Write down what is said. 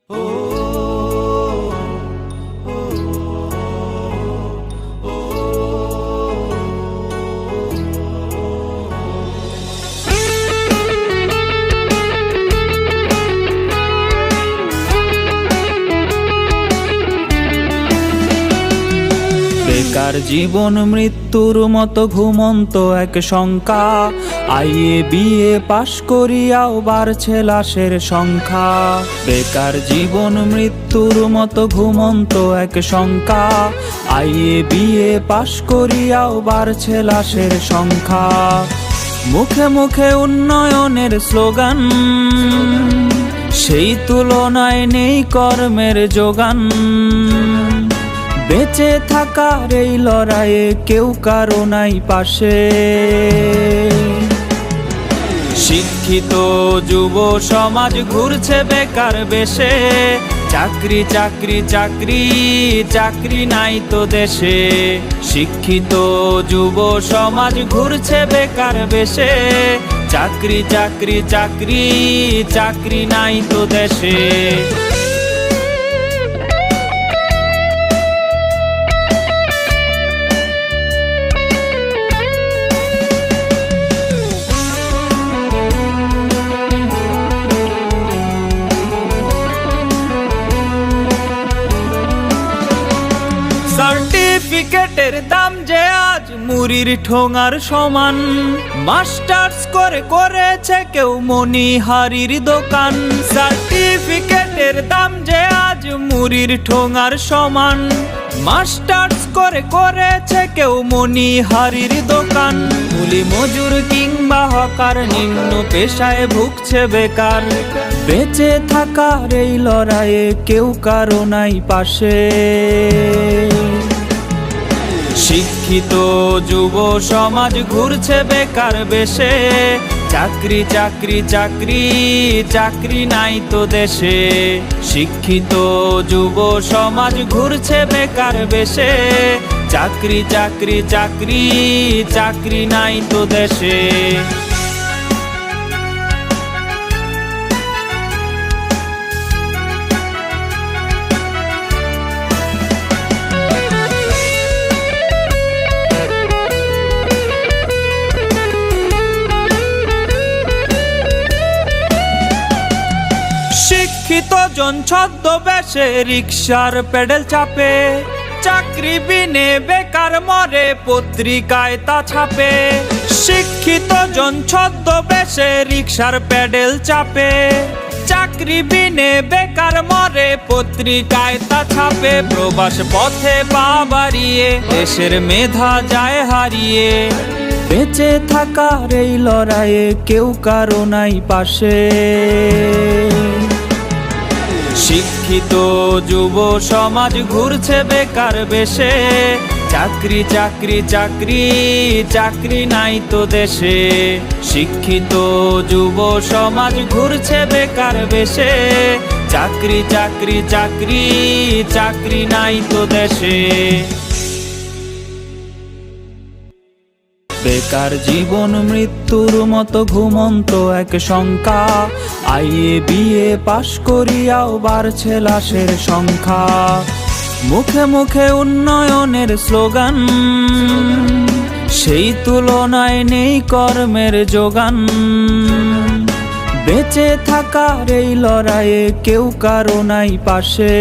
বেকার জীবন মৃত্যুর মতো ঘুমন্ত এক শঙ্কা। আইএ বিএ পাশ করিয়াও বাড়ছে লাশের সংখ্যা। বেকার জীবন মৃত্যুর মতো ঘুমন্ত এক শঙ্কা। আইএ বিএ পাশ করিয়াও বাড়ছে লাশের সংখ্যা। মুখে মুখে উন্নয়নের স্লোগান, সেই তুলনায় নেই কর্মের যোগান। বেঁচে থাকার এই লড়াইয়ে কেউ কারো নাই পাশে। শিক্ষিত যুব সমাজ ঘুরছে বেকার বেশে। চাকরি চাকরি চাকরি চাকরি নাই তো দেশে। শিক্ষিত যুব সমাজ ঘুরছে বেকার বেশে। চাকরি চাকরি চাকরি চাকরি নাই তো দেশে। সার্টিফিকেটের দাম যে আজ মুড়ির ঠোঙার সমান। মাস্টার্স করে করেছে কেউ মনিহারির দোকান। সার্টিফিকেটের দাম যে আজ মুড়ির ঠোঙার সমান। মাস্টার্স করে করেছে কেউ মনিহারির দোকান। কুলি মজুর কিংবা হকার নিম্ন পেশায় ভুগছে বেকার। বেঁচে থাকার এই লড়াইয়ে কেউ কারো নাই পাশে। শিক্ষিত যুব সমাজ ঘুরছে বেকার বেশে। চাকরি চাকরি চাকরি চাকরি নাই তো দেশে। শিক্ষিত যুব সমাজ ঘুরছে বেকার বেশে। চাকরি চাকরি চাকরি চাকরি নাই তো দেশে। শিক্ষিত জন ছদ্মবেশে রিকশার প্যাডেল চাপে। চাকরি বিনে বেকার মরে পত্রিকায় তা ছাপে। শিক্ষিত জন ছদ্মবেশে রিকশার প্যাডেল চাপে। চাকরি বিনে বেকার মরে পত্রিকায় তা ছাপে। প্রবাস পথে পা বাড়িয়ে দেশের মেধা যায় হারিয়ে। বেঁচে থাকার এই লড়াইয়ে কেউ কারো নাই পাশে। শিক্ষিত যুব সমাজ ঘুরছে বেকার বেশে। চাকরি চাকরি চাকরি চাকরি নাই তো দেশে। শিক্ষিত যুব সমাজ ঘুরছে বেকার বেশে। চাকরি চাকরি চাকরি চাকরি নাই তো দেশে। বেকার জীবন মৃত্যুর মতো ঘুমন্ত এক শঙ্কা। আইএ বিএ পাশ করিয়াও বাড়ছে লাশের সংখ্যা। মুখে মুখে উন্নয়নের স্লোগান, সেই তুলনায় নেই কর্মের যোগান। বেঁচে থাকার এই লড়াইয়ে কেউ কারো নাই পাশে।